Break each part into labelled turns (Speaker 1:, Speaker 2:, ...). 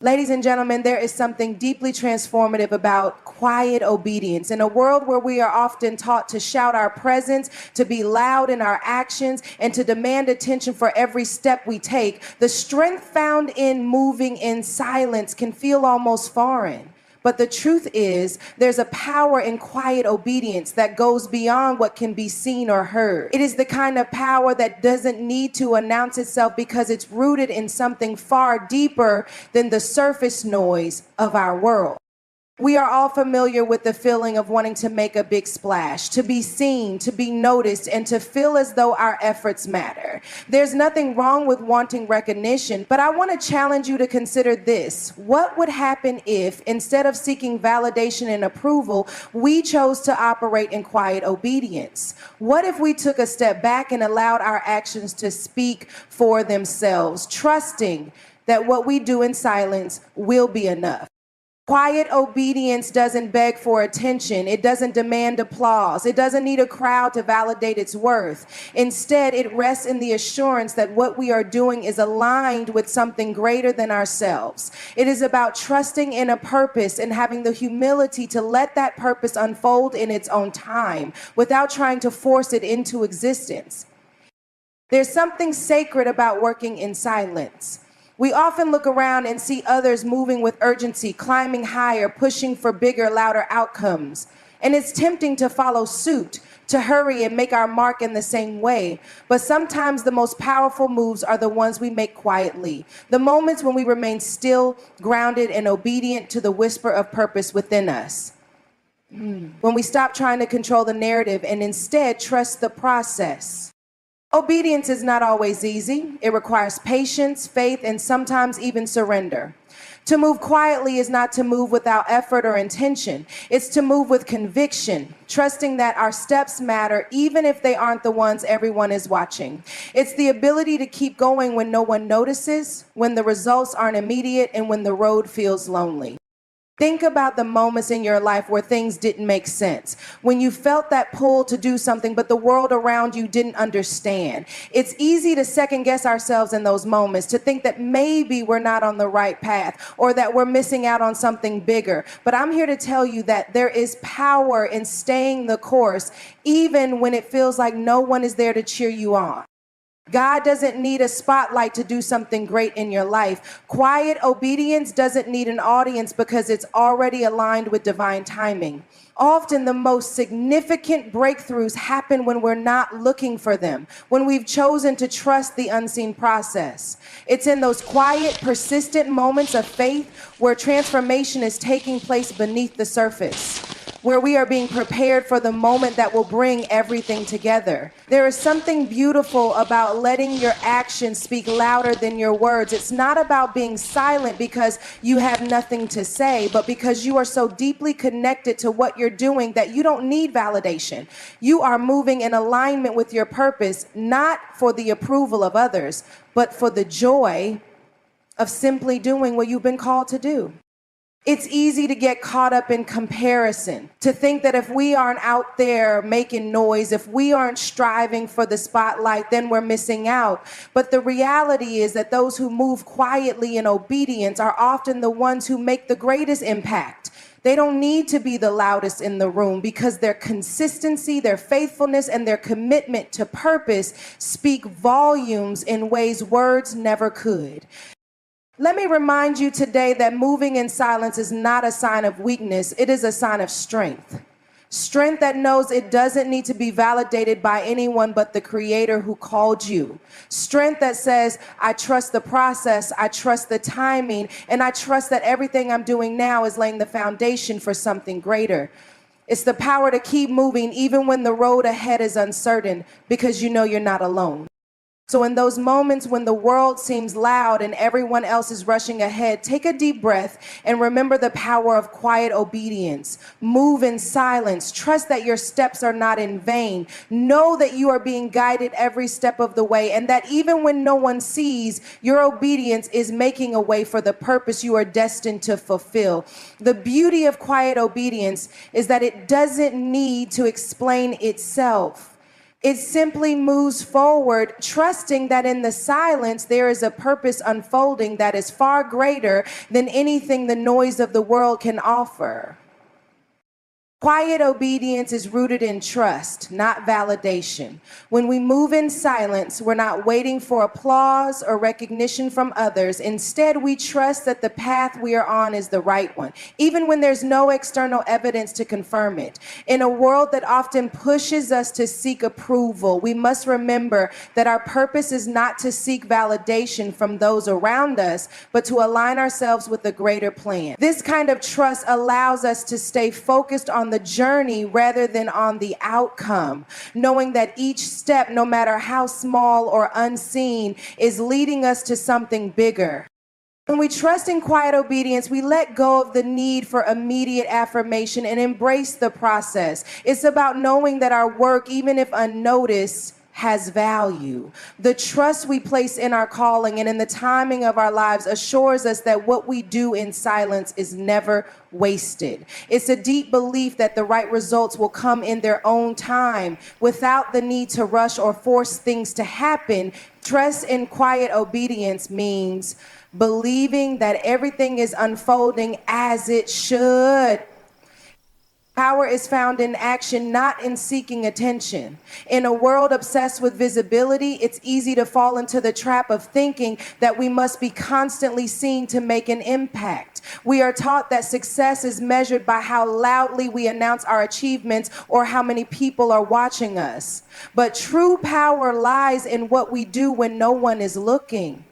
Speaker 1: Ladies and gentlemen, there is something deeply transformative about quiet obedience. In a world where we are often taught to shout our presence, to be loud in our actions, and to demand attention for every step we take, the strength found in moving in silence can feel almost foreign. But the truth is, there's a power in quiet obedience that goes beyond what can be seen or heard. It is the kind of power that doesn't need to announce itself because it's rooted in something far deeper than the surface noise of our world. We are all familiar with the feeling of wanting to make a big splash, to be seen, to be noticed, and to feel as though our efforts matter. There's nothing wrong with wanting recognition, but I want to challenge you to consider this. What would happen if, instead of seeking validation and approval, we chose to operate in quiet obedience? What if we took a step back and allowed our actions to speak for themselves, trusting that what we do in silence will be enough? Quiet obedience doesn't beg for attention. It doesn't demand applause. It doesn't need a crowd to validate its worth. Instead, it rests in the assurance that what we are doing is aligned with something greater than ourselves. It is about trusting in a purpose and having the humility to let that purpose unfold in its own time without trying to force it into existence. There's something sacred about working in silence. We often look around and see others moving with urgency, climbing higher, pushing for bigger, louder outcomes. And it's tempting to follow suit, to hurry and make our mark in the same way. But sometimes the most powerful moves are the ones we make quietly. The moments when we remain still, grounded, and obedient to the whisper of purpose within us. When we stop trying to control the narrative and instead trust the process. Obedience is not always easy. It requires patience, faith, and sometimes even surrender. To move quietly is not to move without effort or intention. It's to move with conviction, trusting that our steps matter even if they aren't the ones everyone is watching. It's the ability to keep going when no one notices, when the results aren't immediate, and when the road feels lonely. Think about the moments in your life where things didn't make sense, when you felt that pull to do something, but the world around you didn't understand. It's easy to second guess ourselves in those moments, to think that maybe we're not on the right path or that we're missing out on something bigger. But I'm here to tell you that there is power in staying the course, even when it feels like no one is there to cheer you on. God doesn't need a spotlight to do something great in your life. Quiet obedience doesn't need an audience because it's already aligned with divine timing. Often the most significant breakthroughs happen when we're not looking for them, when we've chosen to trust the unseen process. It's in those quiet, persistent moments of faith where transformation is taking place beneath the surface, where we are being prepared for the moment that will bring everything together. There is something beautiful about letting your actions speak louder than your words. It's not about being silent because you have nothing to say, but because you are so deeply connected to what you're doing that you don't need validation. You are moving in alignment with your purpose, not for the approval of others, but for the joy of simply doing what you've been called to do. It's easy to get caught up in comparison, to think that if we aren't out there making noise, if we aren't striving for the spotlight, then we're missing out. But the reality is that those who move quietly in obedience are often the ones who make the greatest impact. They don't need to be the loudest in the room because their consistency, their faithfulness, and their commitment to purpose speak volumes in ways words never could. Let me remind you today that moving in silence is not a sign of weakness. It is a sign of strength. Strength that knows it doesn't need to be validated by anyone but the Creator who called you. Strength that says, I trust the process, I trust the timing, and I trust that everything I'm doing now is laying the foundation for something greater. It's the power to keep moving even when the road ahead is uncertain because you know you're not alone. So in those moments when the world seems loud and everyone else is rushing ahead, take a deep breath and remember the power of quiet obedience. Move in silence. Trust that your steps are not in vain. Know that you are being guided every step of the way, and that even when no one sees, your obedience is making a way for the purpose you are destined to fulfill. The beauty of quiet obedience is that it doesn't need to explain itself. It simply moves forward, trusting that in the silence there is a purpose unfolding that is far greater than anything the noise of the world can offer. Quiet obedience is rooted in trust, not validation. When we move in silence, we're not waiting for applause or recognition from others. Instead, we trust that the path we are on is the right one, even when there's no external evidence to confirm it. In a world that often pushes us to seek approval, we must remember that our purpose is not to seek validation from those around us, but to align ourselves with a greater plan. This kind of trust allows us to stay focused on the journey rather than on the outcome, knowing that each step, no matter how small or unseen, is leading us to something bigger. When we trust in quiet obedience, we let go of the need for immediate affirmation and embrace the process. It's about knowing that our work, even if unnoticed, has value. The trust we place in our calling and in the timing of our lives assures us that what we do in silence is never wasted. It's a deep belief that the right results will come in their own time without the need to rush or force things to happen. Trust in quiet obedience means believing that everything is unfolding as it should. Power is found in action, not in seeking attention. In a world obsessed with visibility, it's easy to fall into the trap of thinking that we must be constantly seen to make an impact. We are taught that success is measured by how loudly we announce our achievements or how many people are watching us. But true power lies in what we do when no one is looking.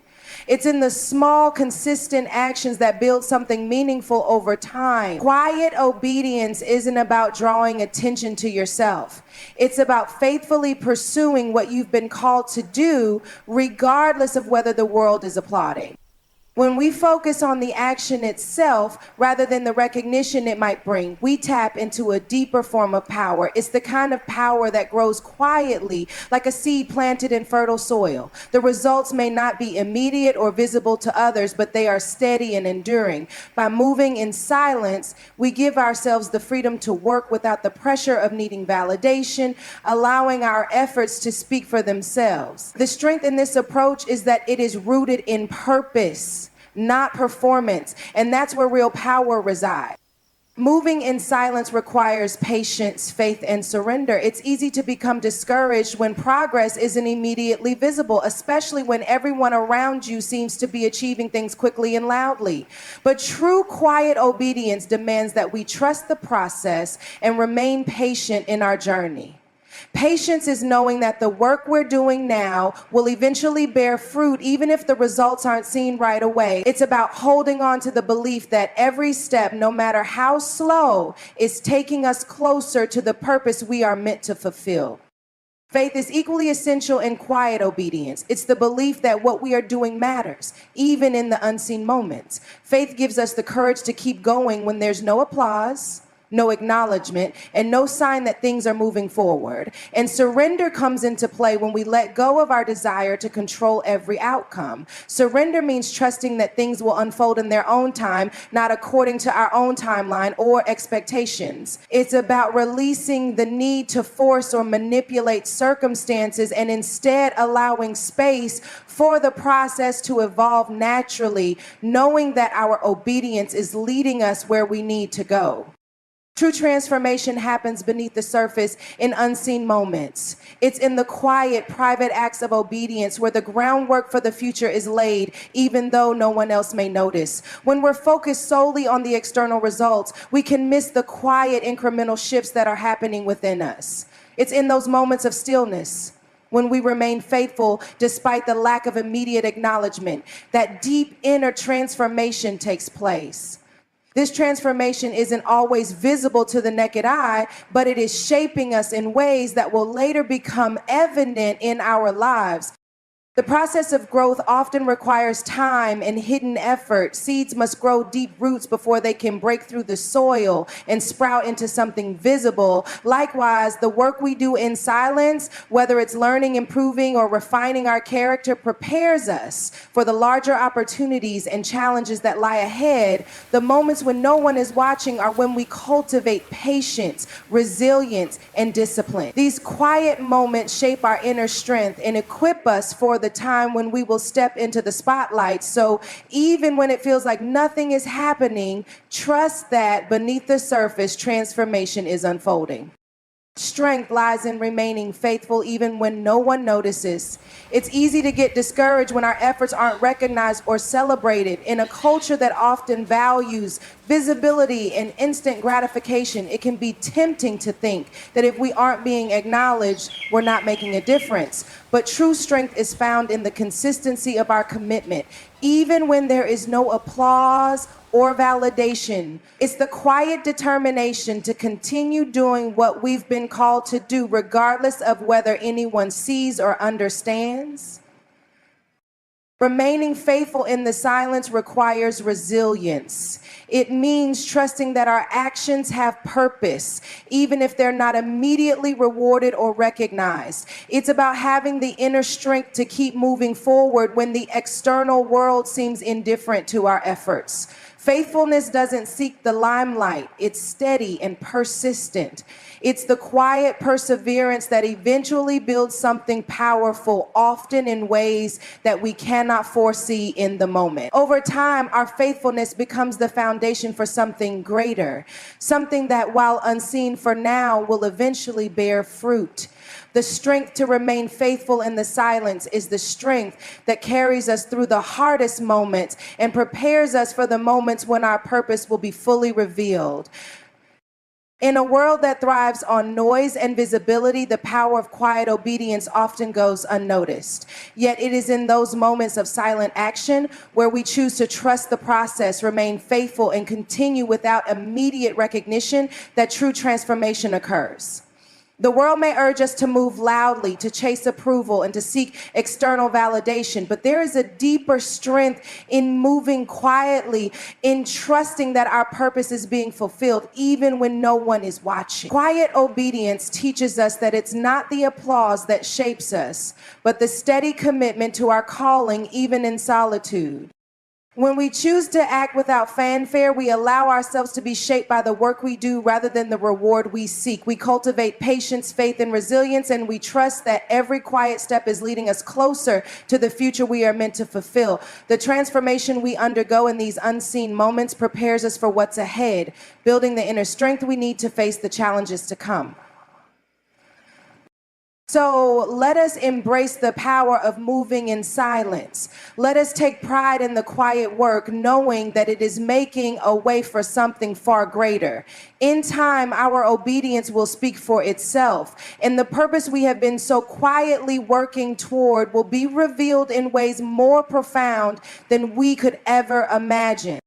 Speaker 1: It's in the small, consistent actions that build something meaningful over time. Quiet obedience isn't about drawing attention to yourself. It's about faithfully pursuing what you've been called to do, regardless of whether the world is applauding. When we focus on the action itself rather than the recognition it might bring, we tap into a deeper form of power. It's the kind of power that grows quietly, like a seed planted in fertile soil. The results may not be immediate or visible to others, but they are steady and enduring. By moving in silence, we give ourselves the freedom to work without the pressure of needing validation, allowing our efforts to speak for themselves. The strength in this approach is that it is rooted in purpose, not performance, and that's where real power resides. Moving in silence requires patience, faith, and surrender. It's easy to become discouraged when progress isn't immediately visible, especially when everyone around you seems to be achieving things quickly and loudly. But true quiet obedience demands that we trust the process and remain patient in our journey. Patience is knowing that the work we're doing now will eventually bear fruit, even if the results aren't seen right away. It's about holding on to the belief that every step, no matter how slow, is taking us closer to the purpose we are meant to fulfill. Faith is equally essential in quiet obedience. It's the belief that what we are doing matters, even in the unseen moments. Faith gives us the courage to keep going when there's no applause, no acknowledgement, and no sign that things are moving forward. And surrender comes into play when we let go of our desire to control every outcome. Surrender means trusting that things will unfold in their own time, not according to our own timeline or expectations. It's about releasing the need to force or manipulate circumstances and instead allowing space for the process to evolve naturally, knowing that our obedience is leading us where we need to go. True transformation happens beneath the surface in unseen moments. It's in the quiet, private acts of obedience where the groundwork for the future is laid, even though no one else may notice. When we're focused solely on the external results, we can miss the quiet, incremental shifts that are happening within us. It's in those moments of stillness, when we remain faithful despite the lack of immediate acknowledgement, that deep inner transformation takes place. This transformation isn't always visible to the naked eye, but it is shaping us in ways that will later become evident in our lives. The process of growth often requires time and hidden effort. Seeds must grow deep roots before they can break through the soil and sprout into something visible. Likewise, the work we do in silence, whether it's learning, improving, or refining our character, prepares us for the larger opportunities and challenges that lie ahead. The moments when no one is watching are when we cultivate patience, resilience, and discipline. These quiet moments shape our inner strength and equip us for the time when we will step into the spotlight. So even when it feels like nothing is happening, trust that beneath the surface, transformation is unfolding. Strength lies in remaining faithful even when no one notices. It's easy to get discouraged when our efforts aren't recognized or celebrated. In a culture that often values visibility and instant gratification, it can be tempting to think that if we aren't being acknowledged, we're not making a difference. But true strength is found in the consistency of our commitment, even when there is no applause or validation. It's the quiet determination to continue doing what we've been called to do, regardless of whether anyone sees or understands. Remaining faithful in the silence requires resilience. It means trusting that our actions have purpose, even if they're not immediately rewarded or recognized. It's about having the inner strength to keep moving forward when the external world seems indifferent to our efforts. Faithfulness doesn't seek the limelight. It's steady and persistent. It's the quiet perseverance that eventually builds something powerful, often in ways that we cannot foresee in the moment. Over time, our faithfulness becomes the foundation for something greater, something that, while unseen for now, will eventually bear fruit. The strength to remain faithful in the silence is the strength that carries us through the hardest moments and prepares us for the moments when our purpose will be fully revealed. In a world that thrives on noise and visibility, the power of quiet obedience often goes unnoticed. Yet it is in those moments of silent action where we choose to trust the process, remain faithful, and continue without immediate recognition that true transformation occurs. The world may urge us to move loudly, to chase approval, and to seek external validation, but there is a deeper strength in moving quietly, in trusting that our purpose is being fulfilled, even when no one is watching. Quiet obedience teaches us that it's not the applause that shapes us, but the steady commitment to our calling, even in solitude. When we choose to act without fanfare, we allow ourselves to be shaped by the work we do rather than the reward we seek. We cultivate patience, faith, and resilience, and we trust that every quiet step is leading us closer to the future we are meant to fulfill. The transformation we undergo in these unseen moments prepares us for what's ahead, building the inner strength we need to face the challenges to come. So let us embrace the power of moving in silence. Let us take pride in the quiet work, knowing that it is making a way for something far greater. In time, our obedience will speak for itself, and the purpose we have been so quietly working toward will be revealed in ways more profound than we could ever imagine.